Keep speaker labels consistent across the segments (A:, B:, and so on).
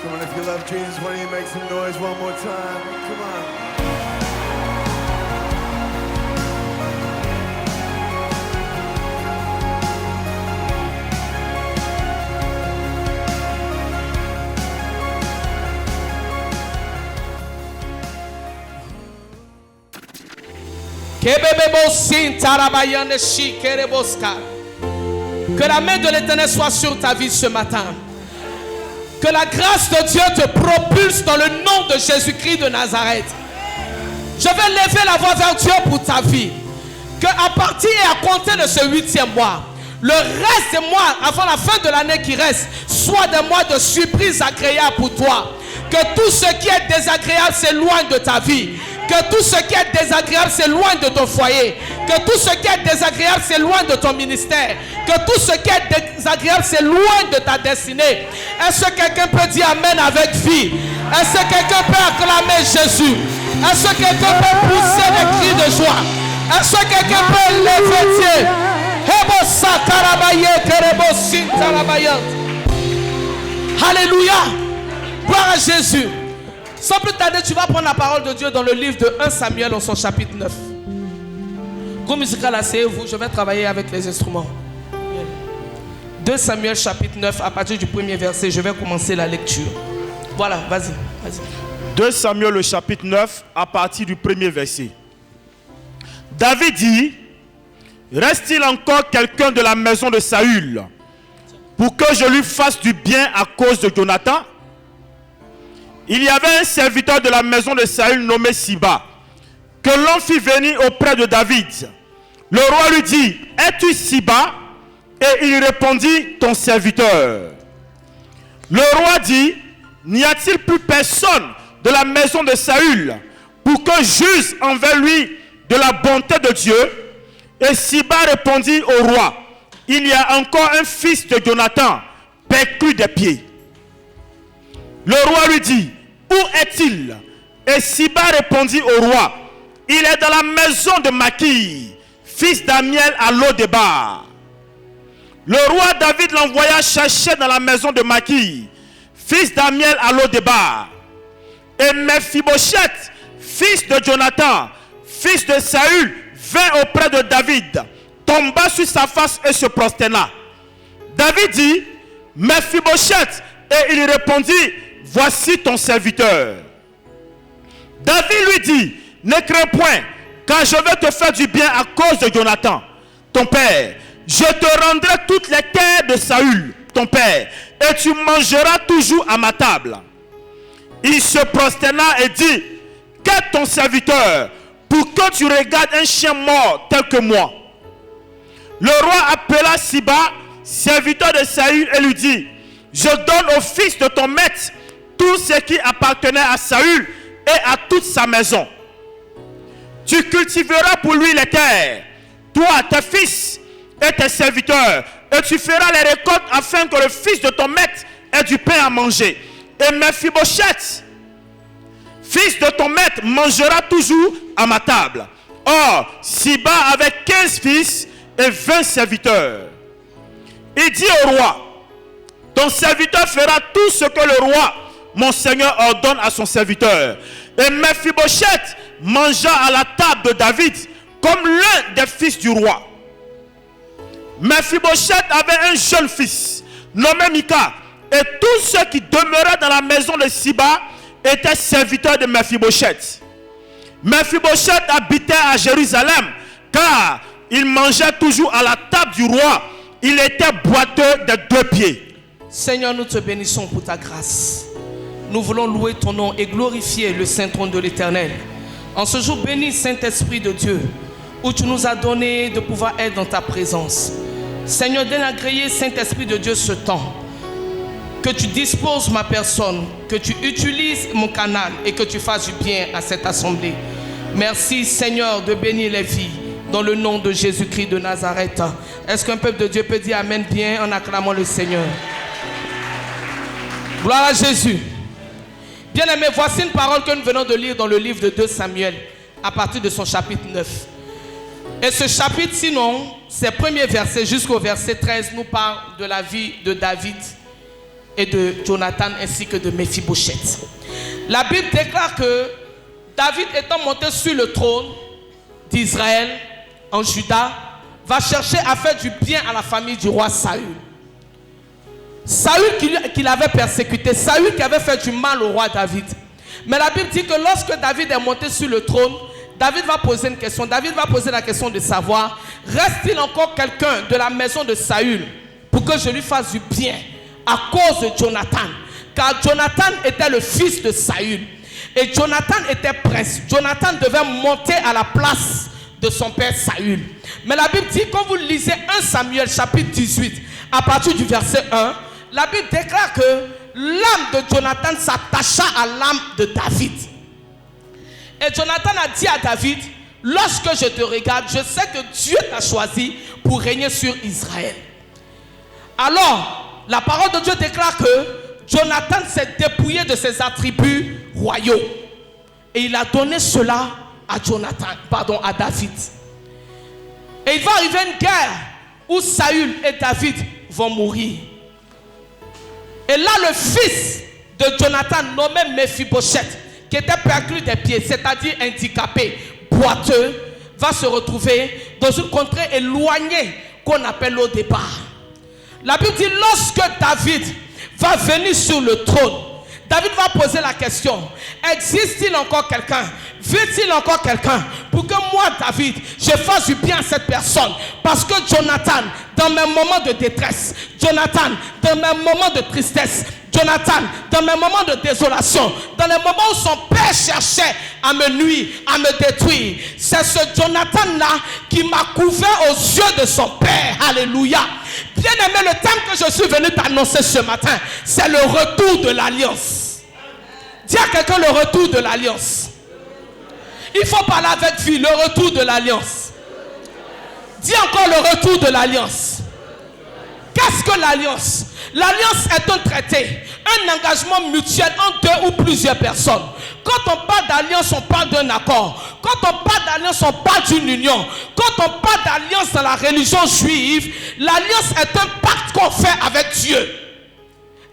A: Come on, if you love Jesus, why don't you make some noise one more time? Come on.
B: Que la main de l'Éternel soit sur ta vie ce matin. Que la grâce de Dieu te propulse dans le nom de Jésus-Christ de Nazareth. Je vais lever la voix vers Dieu pour ta vie. Que à partir et à compter de ce 8e mois, le reste des mois avant la fin de l'année qui reste soit des mois de surprise agréables pour toi. Que tout ce qui est désagréable s'éloigne de ta vie. Que tout ce qui est désagréable s'éloigne de ton foyer. Que tout ce qui est désagréable s'éloigne de ton ministère. Que tout ce qui est désagréable s'éloigne de ta destinée. Est-ce que quelqu'un peut dire Amen avec vie? Est-ce que quelqu'un peut acclamer Jésus? Est-ce que quelqu'un peut pousser des cris de joie? Est-ce que quelqu'un peut lever Dieu? Alléluia. Gloire à Jésus. Sans plus tarder, tu vas prendre la parole de Dieu dans le livre de 1 Samuel en son chapitre 9. Groupe musical, asseyez-vous, je vais travailler avec les instruments. 2 Samuel chapitre 9, à partir du premier verset, je vais commencer la lecture. Voilà, vas-y.
C: 2 Samuel le chapitre 9, à partir du premier verset. David dit: reste-t-il encore quelqu'un de la maison de Saül pour que je lui fasse du bien à cause de Jonathan? Il y avait un serviteur de la maison de Saül nommé Siba, que l'on fit venir auprès de David. Le roi lui dit: es-tu Siba? Et il répondit: ton serviteur. Le roi dit: n'y a-t-il plus personne de la maison de Saül pour que j'use envers lui de la bonté de Dieu? Et Siba répondit au roi: il y a encore un fils de Jonathan, perclus des pieds. Le roi lui dit: où est-il? Et Siba répondit au roi: il est dans la maison de Maki, fils d'Amiel à Lo-Débar. Le roi David l'envoya chercher dans la maison de Maki, fils d'Amiel à Lo-Débar. Et Mephibosheth, fils de Jonathan, fils de Saül, vint auprès de David, tomba sur sa face et se prosterna. David dit: Mephibosheth. Et il répondit: voici ton serviteur. David lui dit: ne crains point, car je vais te faire du bien à cause de Jonathan, ton père. Je te rendrai toutes les terres de Saül, ton père, et tu mangeras toujours à ma table. Il se prosterna et dit: qu'est ton serviteur pour que tu regardes un chien mort tel que moi? Le roi appela Siba, serviteur de Saül, et lui dit: je donne au fils de ton maître tout ce qui appartenait à Saül et à toute sa maison. Tu cultiveras pour lui les terres, toi, tes fils et tes serviteurs, et tu feras les récoltes afin que le fils de ton maître ait du pain à manger. Et Mephibosheth, fils de ton maître, mangera toujours à ma table. Or, Siba avait 15 fils et 20 serviteurs. Il dit au roi: ton serviteur fera tout ce que le roi, mon seigneur, ordonne à son serviteur. Et Mephibosheth mangea à la table de David comme l'un des fils du roi. Mephibosheth avait un jeune fils nommé Mika, et tous ceux qui demeuraient dans la maison de Siba étaient serviteurs de Mephibosheth. Mephibosheth habitait à Jérusalem, car il mangeait toujours à la table du roi. Il était boiteux des 2 pieds.
B: Seigneur, nous te bénissons pour ta grâce. Nous voulons louer ton nom et glorifier le saint trône de l'Éternel. En ce jour béni, Saint-Esprit de Dieu, où tu nous as donné de pouvoir être dans ta présence. Seigneur, donne agréé, Saint-Esprit de Dieu, ce temps. Que tu disposes ma personne, que tu utilises mon canal et que tu fasses du bien à cette assemblée. Merci, Seigneur, de bénir les vies dans le nom de Jésus-Christ de Nazareth. Est-ce qu'un peuple de Dieu peut dire Amen bien en acclamant le Seigneur? Gloire à Jésus. Bien-aimés, voici une parole que nous venons de lire dans le livre de 2 Samuel, à partir de son chapitre 9. Et ce chapitre, sinon, ses premiers versets jusqu'au verset 13, nous parle de la vie de David et de Jonathan ainsi que de Méphibosheth. La Bible déclare que David étant monté sur le trône d'Israël en Juda, va chercher à faire du bien à la famille du roi Saül. Saül qui l'avait persécuté, Saül qui avait fait du mal au roi David. Mais la Bible dit que lorsque David est monté sur le trône, David va poser une question. David va poser la question de savoir, reste-t-il encore quelqu'un de la maison de Saül pour que je lui fasse du bien à cause de Jonathan? Car Jonathan était le fils de Saül. Et Jonathan était prince. Jonathan devait monter à la place de son père Saül. Mais la Bible dit, quand vous lisez 1 Samuel chapitre 18, à partir du verset 1, la Bible déclare que l'âme de Jonathan s'attacha à l'âme de David. Et Jonathan a dit à David, lorsque je te regarde, je sais que Dieu t'a choisi pour régner sur Israël. Alors, la parole de Dieu déclare que Jonathan s'est dépouillé de ses attributs royaux. Et il a donné cela à David. Et il va arriver une guerre où Saül et David vont mourir. Et là, le fils de Jonathan, nommé Méphibosheth, qui était perclus des pieds, c'est-à-dire handicapé, boiteux, va se retrouver dans une contrée éloignée qu'on appelle au départ. La Bible dit, lorsque David va venir sur le trône, David va poser la question, existe-t-il encore quelqu'un? Veut-il encore quelqu'un pour que moi, David, je fasse du bien à cette personne? Parce que Jonathan, dans mes moments de détresse, Jonathan, dans mes moments de tristesse, Jonathan, dans mes moments de désolation, dans les moments où son père cherchait à me nuire, à me détruire, c'est ce Jonathan-là qui m'a couvert aux yeux de son père. Alléluia. Bien aimé, le thème que je suis venu t'annoncer ce matin, c'est le retour de l'alliance. Dis à quelqu'un le retour de l'alliance. Il faut parler avec vie, le retour de l'alliance. Dis encore le retour de l'alliance. Qu'est-ce que l'alliance? L'alliance est un traité, un engagement mutuel entre deux ou plusieurs personnes. Quand on parle d'alliance, on parle d'un accord. Quand on parle d'alliance, on parle d'une union. Quand on parle d'alliance dans la religion juive, l'alliance est un pacte qu'on fait avec Dieu.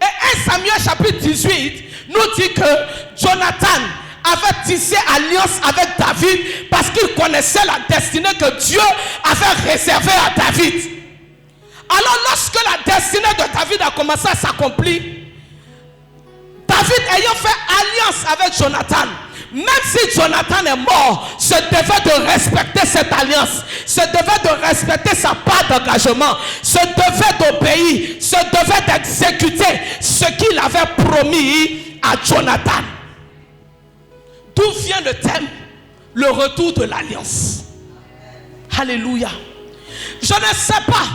B: Et 1 Samuel chapitre 18 nous dit que Jonathan avait tissé alliance avec David parce qu'il connaissait la destinée que Dieu avait réservée à David. Alors lorsque la destinée de David a commencé à s'accomplir, David ayant fait alliance avec Jonathan, même si Jonathan est mort, se devait de respecter cette alliance, se devait de respecter sa part d'engagement, se devait d'obéir, se devait d'exécuter ce qu'il avait promis à Jonathan. D'où vient le thème? Le retour de l'alliance. Alléluia. Je ne sais pas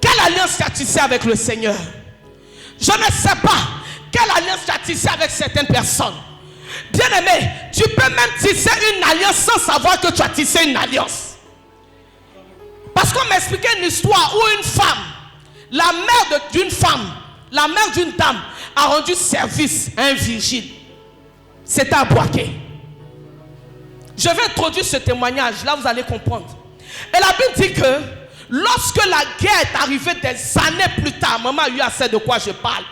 B: quelle alliance tu as tissée avec le Seigneur. Je ne sais pas quelle alliance tu as tissée avec certaines personnes. Bien aimé, tu peux même tisser une alliance sans savoir que tu as tissé une alliance. Parce qu'on m'expliquait une histoire où une femme, la mère d'une femme, la mère d'une dame a rendu service à un vigile. C'était à Boaké. Je vais introduire ce témoignage, là vous allez comprendre. Et la Bible dit que lorsque la guerre est arrivée des années plus tard, maman a eu assez de quoi je parle,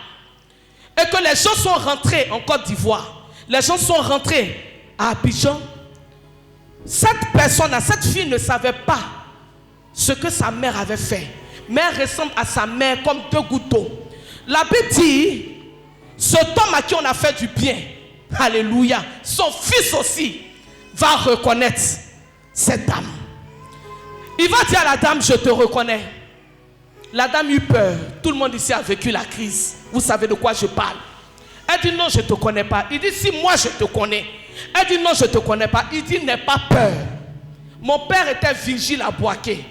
B: et que les gens sont rentrés en Côte d'Ivoire, les gens sont rentrés à Abidjan, cette personne, cette fille ne savait pas ce que sa mère avait fait. Mais elle ressemble à sa mère comme deux gouttes d'eau. La Bible dit, cet homme à qui on a fait du bien, alléluia, son fils aussi va reconnaître cette dame. Il va dire à la dame, je te reconnais. La dame eut peur. Tout le monde ici a vécu la crise. Vous savez de quoi je parle. Elle dit non, je ne te connais pas. Il dit si moi je te connais. Elle dit non, je ne te connais pas. Il dit n'aie pas peur. Mon père était vigile à Boaké.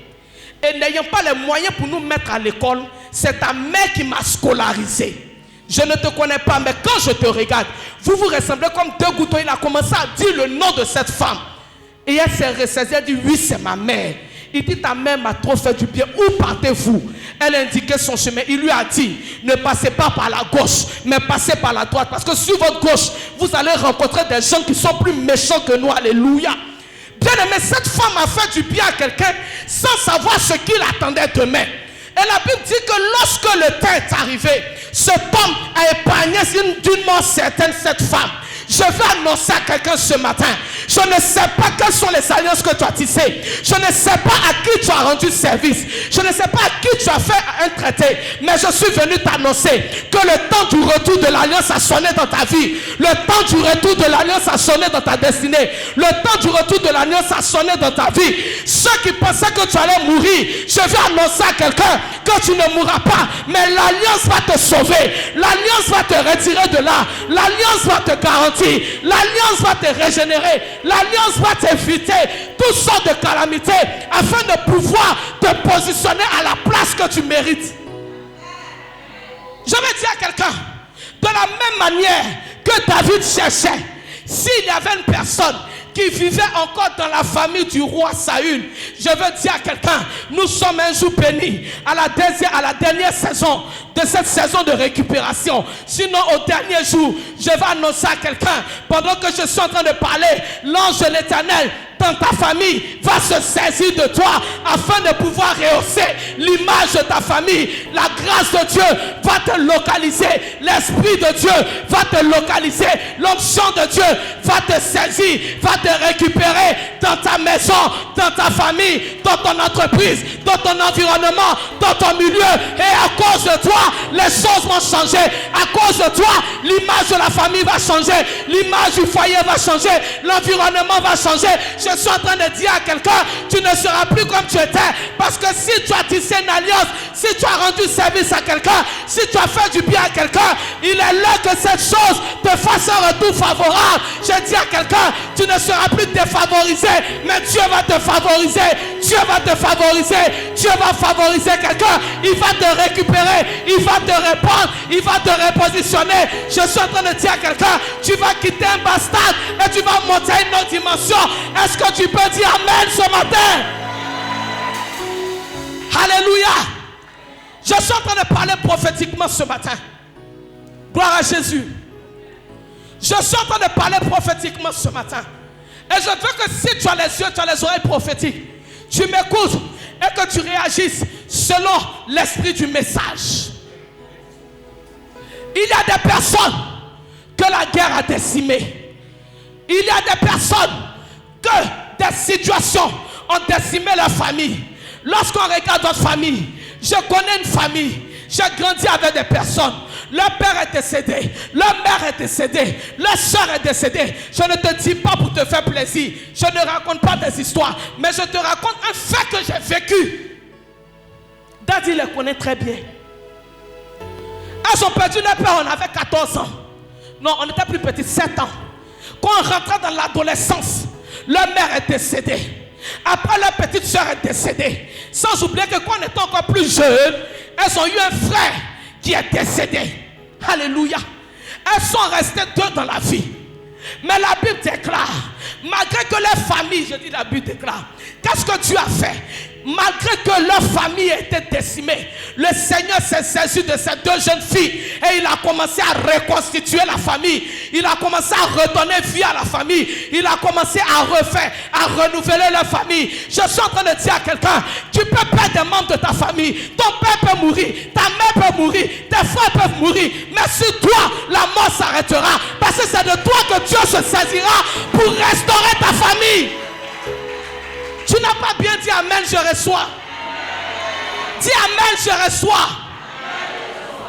B: Et n'ayant pas les moyens pour nous mettre à l'école, c'est ta mère qui m'a scolarisé. Je ne te connais pas, mais quand je te regarde, vous vous ressemblez comme deux gouttes. Il a commencé à dire le nom de cette femme. Et elle s'est ressaisie, elle dit oui, c'est ma mère. Il dit ta mère m'a trop fait du bien. Où partez-vous? Elle a indiqué son chemin. Il lui a dit ne passez pas par la gauche, mais passez par la droite. Parce que sur votre gauche, vous allez rencontrer des gens qui sont plus méchants que nous. Alléluia. Bien aimé, cette femme a fait du bien à quelqu'un sans savoir ce qu'il attendait demain. Et Et la Bible dit que lorsque le temps est arrivé, cet homme a épargné d'une mort certaine cette femme. Je vais annoncer à quelqu'un ce matin. Je ne sais pas quelles sont les alliances que tu as tissées. Je ne sais pas à qui tu as rendu service. Je ne sais pas à qui tu as fait un traité. Mais je suis venu t'annoncer que le temps du retour de l'alliance a sonné dans ta vie. Le temps du retour de l'alliance a sonné dans ta destinée. Le temps du retour de l'alliance a sonné dans ta vie. Ceux qui pensaient que tu allais mourir, je vais annoncer à quelqu'un que tu ne mourras pas. Mais l'alliance va te sauver. L'alliance va te retirer de là. L'alliance va te garantir. L'alliance va te régénérer. L'alliance va t'éviter toutes sortes de calamités afin de pouvoir te positionner à la place que tu mérites. Je vais dire à quelqu'un, de la même manière que David cherchait, s'il y avait une personne qui vivait encore dans la famille du roi Saül, je veux dire à quelqu'un, nous sommes un jour bénis à la dernière saison de cette saison de récupération. Sinon au dernier jour, je vais annoncer à quelqu'un, pendant que je suis en train de parler, l'ange de l'Éternel dans ta famille va se saisir de toi afin de pouvoir rehausser l'image de ta famille. La grâce de Dieu va te localiser. L'Esprit de Dieu va te localiser. L'onction de Dieu va te saisir, va te récupérer dans ta maison, dans ta famille, dans ton entreprise, dans ton environnement, dans ton milieu. Et à cause de toi, les choses vont changer. À cause de toi, l'image de la famille va changer. L'image du foyer va changer. L'environnement va changer. Je suis en train de dire à quelqu'un, tu ne seras plus comme tu étais. Parce que si tu as tissé une alliance, si tu as rendu service à quelqu'un, si tu as fait du bien à quelqu'un, il est là que cette chose te fasse un retour favorable. Je dis à quelqu'un, tu ne seras plus défavorisé, mais Dieu va te favoriser. Dieu va te favoriser. Dieu va favoriser quelqu'un. Il va te récupérer. Il va te répondre. Il va te repositionner. Je suis en train de dire à quelqu'un, tu vas quitter un bastard et tu vas monter à une autre dimension. Est-ce que tu peux dire Amen ce matin? Alléluia. Je suis en train de parler prophétiquement ce matin. Gloire à Jésus. Je suis en train de parler prophétiquement ce matin. Et je veux que si tu as les yeux, tu as les oreilles prophétiques, tu m'écoutes et que tu réagisses selon l'esprit du message. Il y a des personnes que la guerre a décimées. Il y a des personnes que des situations ont décimé leur famille. Lorsqu'on regarde notre famille, je connais une famille, j'ai grandi avec des personnes. Leur père est décédé, leur mère est décédée, leur soeur est décédée. Je ne te dis pas pour te faire plaisir, je ne raconte pas des histoires, mais je te raconte un fait que j'ai vécu. Daddy les connaît très bien. Elles ont perdu leur père, on avait 14 ans. Non, on était plus petits, 7 ans. Quand on rentrait dans l'adolescence, leur mère est décédée. Après, leur petite soeur est décédée. Sans oublier que quand on était encore plus jeunes, elles ont eu un frère qui est décédé. Alléluia. Elles sont restées deux dans la vie. Mais la Bible déclare, malgré que leur famille, je dis la Bible déclare, qu'est-ce que Dieu a fait? Malgré que leur famille était décimée, le Seigneur s'est saisi de ces deux jeunes filles et il a commencé à reconstituer la famille. Il a commencé à redonner vie à la famille. Il a commencé à refaire, à renouveler leur famille. Je suis en train de dire à quelqu'un, tu peux perdre des membres de ta famille. Ton père peut mourir, ta mère peut mourir, tes frères peuvent mourir. Mais sur toi, la mort s'arrêtera. Parce que c'est de toi que Dieu se saisira pour restaurer ta famille. Tu n'as pas bien dit Amen, je reçois. Dis Amen, je reçois.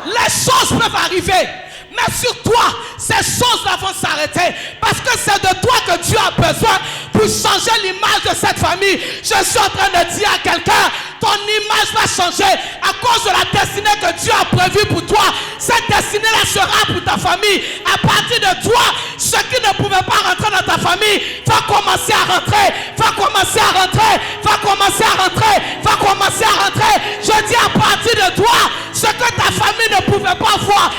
B: Les choses peuvent arriver. Mais sur toi, ces choses-là vont s'arrêter. Parce que c'est de toi que Dieu a besoin pour changer l'image de cette famille. Je suis en train de dire à quelqu'un, ton image va changer à cause de la destinée que Dieu a prévue pour toi. Cette destinée-là sera pour ta famille. À partir de toi, ceux qui ne pouvaient pas rentrer dans ta famille va commencer à rentrer, va commencer à rentrer, va commencer à rentrer, va commencer à rentrer. Je dis à partir de toi, ce que ta famille ne pouvait pas voir.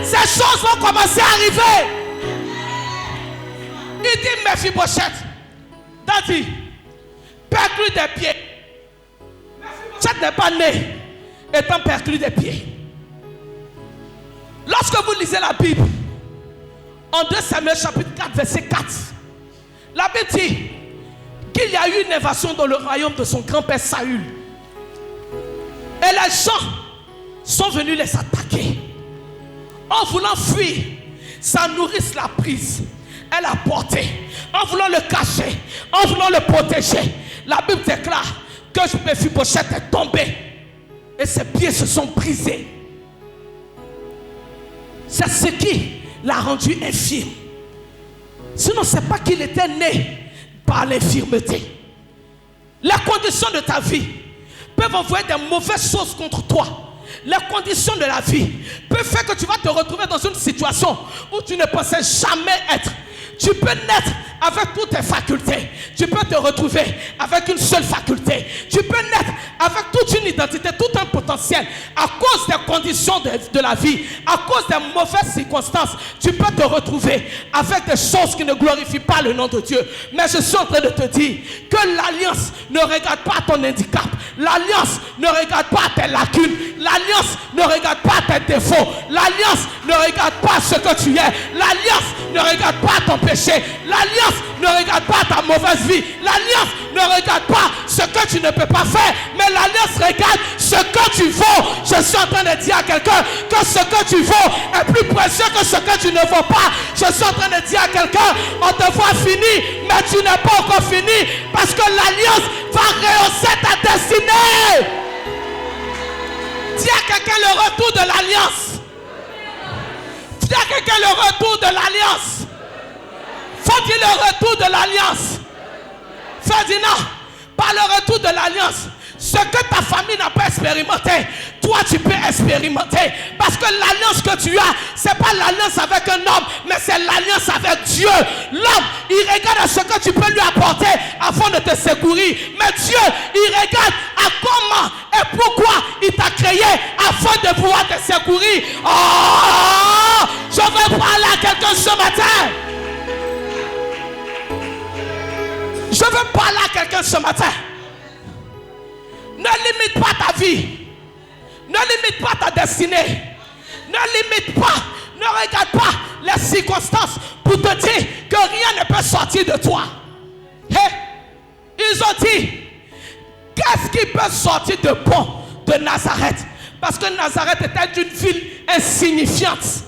B: Ces choses vont commencer à arriver. Il dit Mephibosheth, Daddy, perclus des pieds. Mephibosheth n'est pas né étant perclus des pieds. Lorsque vous lisez la Bible, en 2 Samuel chapitre 4 verset 4, la Bible dit qu'il y a eu une invasion dans le royaume de son grand-père Saül. Et les gens sont venus les attaquer. En voulant fuir, sa nourrice l'a prise. Elle a porté. En voulant le cacher, en voulant le protéger, la Bible déclare que Méphibosheth est tombé. Et ses pieds se sont brisés. C'est ce qui l'a rendu infirme. Sinon, ce n'est pas qu'il était né par l'infirmité. Les conditions de ta vie peuvent envoyer des mauvaises choses contre toi. Les conditions de la vie peuvent faire que tu vas te retrouver dans une situation où tu ne pensais jamais être. Tu peux naître avec toutes tes facultés. Tu peux te retrouver avec une seule faculté. Tu peux naître avec toute une identité, tout un potentiel. À cause des conditions de la vie, à cause des mauvaises circonstances, tu peux te retrouver avec des choses qui ne glorifient pas le nom de Dieu. Mais je suis en train de te dire que l'alliance ne regarde pas ton handicap. L'alliance ne regarde pas tes lacunes. L'alliance ne regarde pas tes défauts. L'alliance ne regarde pas ce que tu es. L'alliance ne regarde pas ton péché. L'alliance ne regarde pas ta mauvaise vie. L'alliance ne regarde pas ce que tu ne peux pas faire. Mais l'alliance regarde ce que tu vaux. Je suis en train de dire à quelqu'un que ce que tu vaux est plus précieux que ce que tu ne vaux pas. Je suis en train de dire à quelqu'un, on te voit fini, mais tu n'es pas encore fini. Parce que l'alliance va rehausser ta destinée. Dis à quelqu'un le retour de l'alliance. Dis à quelqu'un le retour de l'alliance. Faut-il le retour de l'alliance? Ferdinand, par le retour de l'alliance, ce que ta famille n'a pas expérimenté, toi tu peux expérimenter. Parce que l'alliance que tu as, ce n'est pas l'alliance avec un homme, mais c'est l'alliance avec Dieu. L'homme, il regarde à ce que tu peux lui apporter afin de te secourir. Mais Dieu, il regarde à comment et pourquoi il t'a créé afin de pouvoir te secourir. Oh, je veux parler à quelqu'un ce matin. Je veux parler à quelqu'un ce matin. Ne limite pas ta vie. Ne limite pas ta destinée. Ne limite pas. Ne regarde pas les circonstances pour te dire que rien ne peut sortir de toi. Hey, ils ont dit, qu'est-ce qui peut sortir de bon de Nazareth? Parce que Nazareth était une ville insignifiante.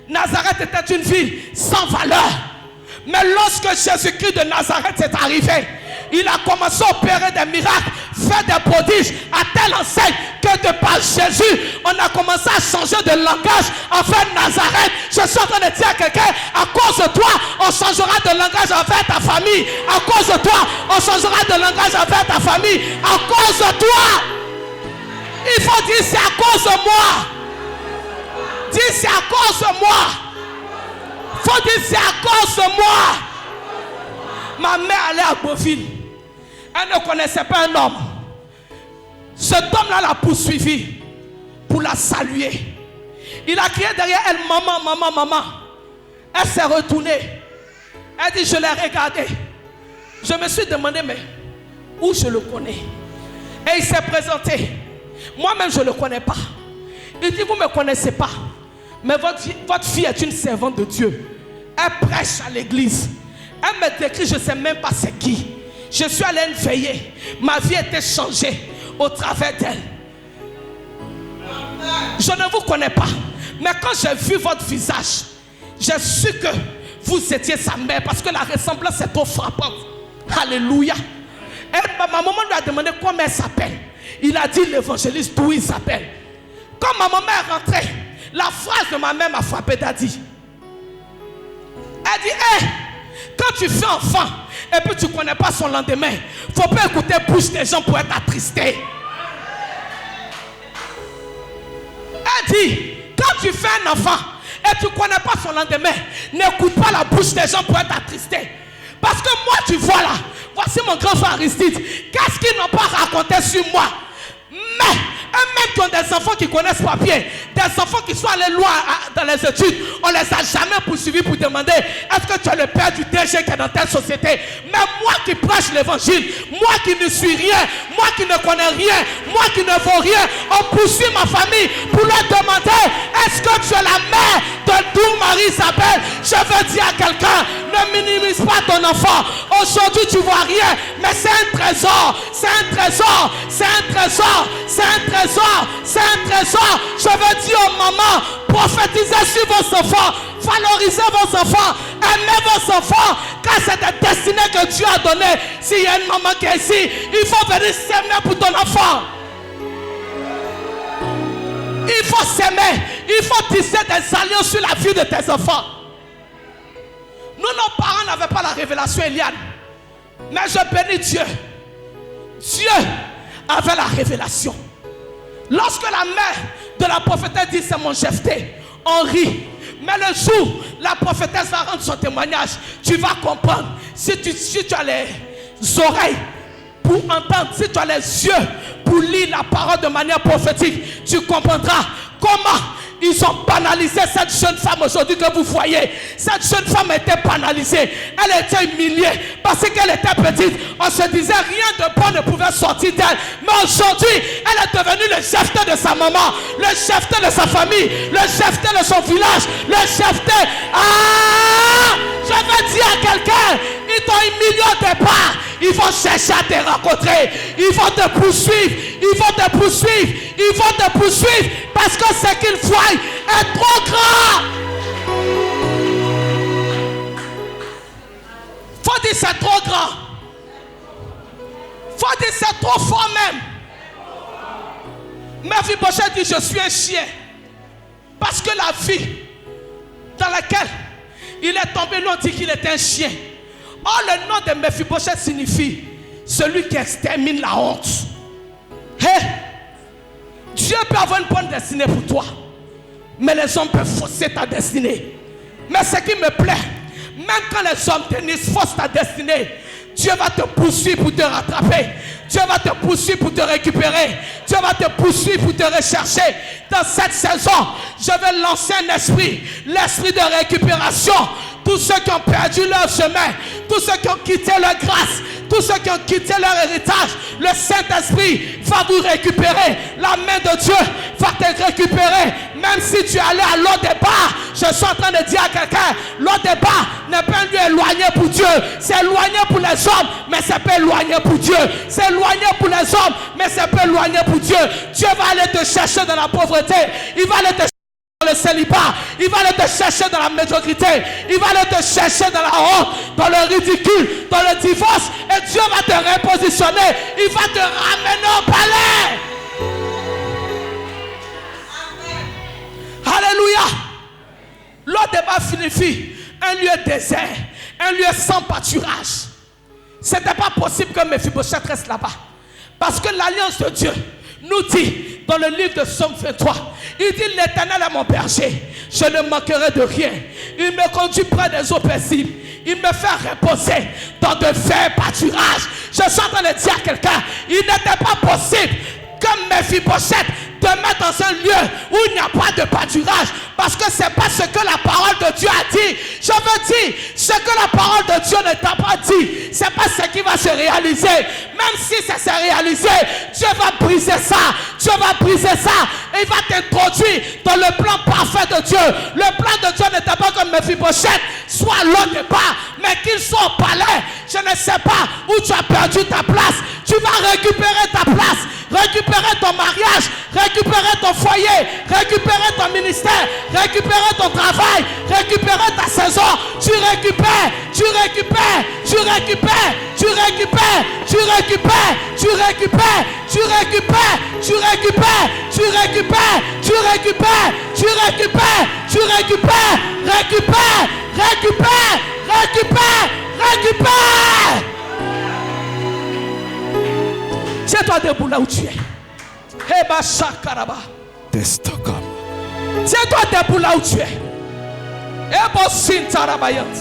B: Nazareth était une ville sans valeur. Mais lorsque Jésus-Christ de Nazareth est arrivé, il a commencé à opérer des miracles, faire des prodiges à telle enseigne que de par Jésus, on a commencé à changer de langage envers Nazareth. Je suis en train de dire à quelqu'un, à cause de toi, on changera de langage envers ta famille. À cause de toi, on changera de langage envers ta famille. À cause de toi, il faut dire c'est à cause de moi. Dis c'est à cause de moi. Faut dire c'est à cause de moi. Ma mère allait à Beauville. Elle ne connaissait pas un homme. Cet homme-là l'a poursuivi pour la saluer. Il a crié derrière elle, maman, maman, maman. Elle s'est retournée. Elle dit, je l'ai regardé. Je me suis demandé, mais où je le connais? Et il s'est présenté. Moi-même, je ne le connais pas. Il dit, vous ne me connaissez pas. Mais votre fille est une servante de Dieu. Elle prêche à l'église. Elle me décrit, je ne sais même pas c'est qui. Je suis allé une veillée. Ma vie a été changée au travers d'elle. Je ne vous connais pas. Mais quand j'ai vu votre visage, j'ai su que vous étiez sa mère. Parce que la ressemblance est trop frappante. Alléluia. Et ma maman lui a demandé comment elle s'appelle. Il a dit l'évangéliste d'où il s'appelle. Quand ma maman est rentrée, la phrase de ma mère m'a frappé d'Adi. Elle dit, hey, quand tu fais enfant et puis tu ne connais pas son lendemain, il ne faut pas écouter la bouche des gens pour être attristé. Elle dit, quand tu fais un enfant et tu ne connais pas son lendemain, n'écoute pas la bouche des gens pour être attristé. Parce que moi, tu vois là, voici mon grand frère Aristide, qu'est-ce qu'ils n'ont pas raconté sur moi? Mais eux-mêmes qui ont des enfants qui ne connaissent pas bien, Des enfants qui sont allés loin dans les études, on les a jamais poursuivis pour demander est-ce que tu es le père du DG qui est dans telle société. Mais moi qui prêche l'évangile, moi qui ne suis rien, moi qui ne connais rien, moi qui ne vaux rien, on poursuit ma famille pour leur demander est-ce que tu es la mère de Doux Marie-Isabelle. Je veux dire à quelqu'un, ne minimise pas ton enfant. Aujourd'hui tu vois rien, mais c'est un trésor, c'est un trésor, c'est un trésor, c'est un trésor, c'est un trésor. Je veux dire aux mamans, prophétisez sur vos enfants, valorisez vos enfants, aimez vos enfants, car c'est des destinées que Dieu a données. S'il y a une maman qui est ici, il faut venir s'aimer pour ton enfant. Il faut s'aimer, il faut tisser des alliances sur la vie de tes enfants. Nous, nos parents n'avaient pas la révélation, Eliane. Mais je bénis Dieu. Dieu avait la révélation. Lorsque la mère de la prophétesse dit c'est mon Jephthé, on rit. Mais le jour où la prophétesse va rendre son témoignage, tu vas comprendre. Si tu as les oreilles pour entendre, si tu as les yeux pour lire la parole de manière prophétique, tu comprendras comment ils ont banalisé cette jeune femme aujourd'hui que vous voyez. Cette jeune femme était banalisée. Elle était humiliée parce qu'elle était petite. On se disait rien de bon ne pouvait sortir d'elle. Mais aujourd'hui, elle est devenue le Jephthé de sa maman, le Jephthé de sa famille, le Jephthé de son village, le Jephthé. Ah! Je veux dire à quelqu'un, ils t'ont humilié au départ. Ils vont chercher à te rencontrer. Ils vont te poursuivre. Ils vont te poursuivre. Ils vont te poursuivre parce que ce qu'ils voient est trop grand. Faut dire c'est trop grand. Faut dire c'est trop fort même. Mephibosheth dit je suis un chien. Parce que la vie dans laquelle il est tombé, l'on dit qu'il était un chien. Or le nom de Mephibosheth signifie celui qui extermine la honte. Hey, Dieu peut avoir une bonne destinée pour toi, mais les hommes peuvent fausser ta destinée. Mais ce qui me plaît, même quand les hommes te faussent ta destinée, Dieu va te poursuivre pour te rattraper. Dieu va te poursuivre pour te récupérer. Dieu va te poursuivre pour te rechercher. Dans cette saison, je vais lancer un esprit, l'esprit de récupération. Tous ceux qui ont perdu leur chemin, tous ceux qui ont quitté leur grâce, tous ceux qui ont quitté leur héritage, le Saint-Esprit va vous récupérer. La main de Dieu va te récupérer. Même si tu es allé à l'autre départ, je suis en train de dire à quelqu'un, l'autre départ n'est pas un lieu éloigné pour Dieu. C'est éloigné pour les hommes, mais c'est pas éloigné pour Dieu. C'est éloigné pour les hommes, mais c'est pas éloigné pour Dieu. Dieu va aller te chercher dans la pauvreté. Il va aller te chercher dans le célibat, il va aller te chercher dans la médiocrité, il va aller te chercher dans la honte, dans le ridicule, dans le divorce, et Dieu va te repositionner, il va te ramener au palais. Amen. Alléluia. L'autre débat signifie un lieu désert, un lieu sans pâturage. Ce n'était pas possible que Mephibosheth reste là-bas, parce que l'alliance de Dieu nous dit dans le livre de Psaume 23, il dit l'Éternel est mon berger, je ne manquerai de rien. Il me conduit près des eaux paisibles, il me fait reposer dans de verts pâturages. Je suis en train de dire à quelqu'un, il n'était pas possible que Mephibosheth te mette dans un lieu où il n'y a pas de pâturage, parce que ce n'est pas ce que la parole de Dieu a dit. Je veux dire, ce que la parole de Dieu ne t'a pas dit, ce n'est pas ce qui va se réaliser. Même si ça s'est réalisé, Dieu va briser ça. Dieu va briser ça. Et il va t'introduire dans le plan parfait de Dieu. Le plan de Dieu n'était pas comme Mephibosheth, soit l'autre départ, mais qu'il soit au palais. Je ne sais pas où tu as perdu ta place. Tu vas récupérer ta place, récupérer ton mariage, récupérer ton foyer, récupérer ton ministère, récupérer ton travail, récupérer ta saison. Tu récupères, tu récupères, tu récupères, tu récupères, tu récupères, tu récupères, tu récupères, tu récupères, tu récupères, tu récupères, tu récupères, tu récupères, récupère, récupère, récupère, récupère. Tiens-toi debout là où tu es. Heba shakaraba. Tiens-toi debout là où tu es. Ebo sintarabayant.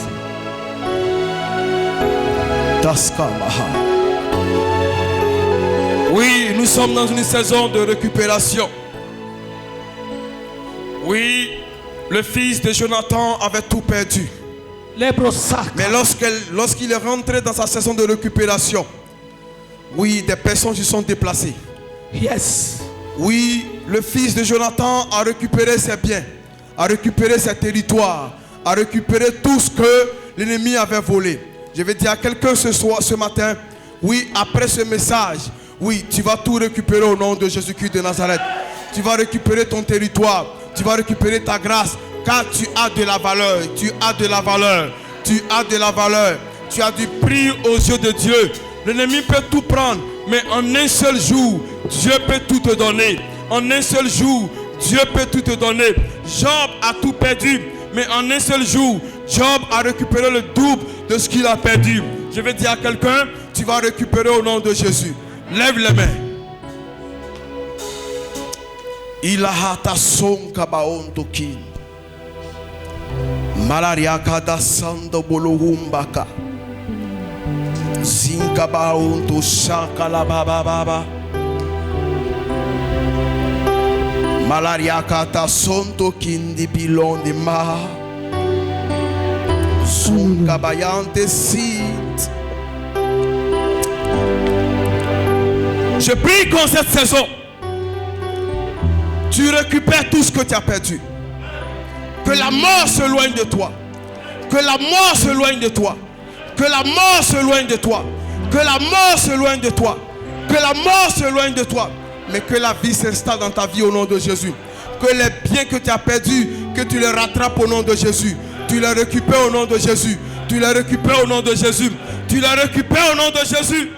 D: Oui, nous sommes dans une saison de récupération. Oui, le fils de Jonathan avait tout perdu.
B: Lebrosaka.
D: Mais lorsqu'il est rentré dans sa saison de récupération, oui, des personnes se sont déplacées.
B: Yes.
D: Oui, le fils de Jonathan a récupéré ses biens, a récupéré ses territoires, a récupéré tout ce que l'ennemi avait volé. Je vais dire à quelqu'un ce matin, oui, après ce message, oui, tu vas tout récupérer au nom de Jésus-Christ de Nazareth. Tu vas récupérer ton territoire, tu vas récupérer ta grâce, car tu as de la valeur, tu as de la valeur, tu as de la valeur, tu as du prix aux yeux de Dieu. L'ennemi peut tout prendre, mais en un seul jour, Dieu peut tout te donner. En un seul jour, Dieu peut tout te donner. Job a tout perdu, mais en un seul jour, Job a récupéré le double de ce qu'il a perdu. Je vais dire à quelqu'un, tu vas récupérer au nom de Jésus. Lève les mains. Ilahata son kabaon toki. Malaria kada sando bolohumbaka. Zinkabaon to shakala baba baba. Malaria kata sonto kindi bilon de ma. Zonkabayante sit. Je prie qu'en cette saison, tu récupères tout ce que tu as perdu. Que la mort s'éloigne de toi. Que la mort s'éloigne de toi. Que la mort s'éloigne de toi. Que la mort s'éloigne de toi. Que la mort s'éloigne de toi. Mais que la vie s'installe dans ta vie au nom de Jésus. Que les biens que tu as perdus, que tu les rattrapes au nom de Jésus. Tu les récupères au nom de Jésus. Tu les récupères au nom de Jésus. Tu les récupères au nom de Jésus.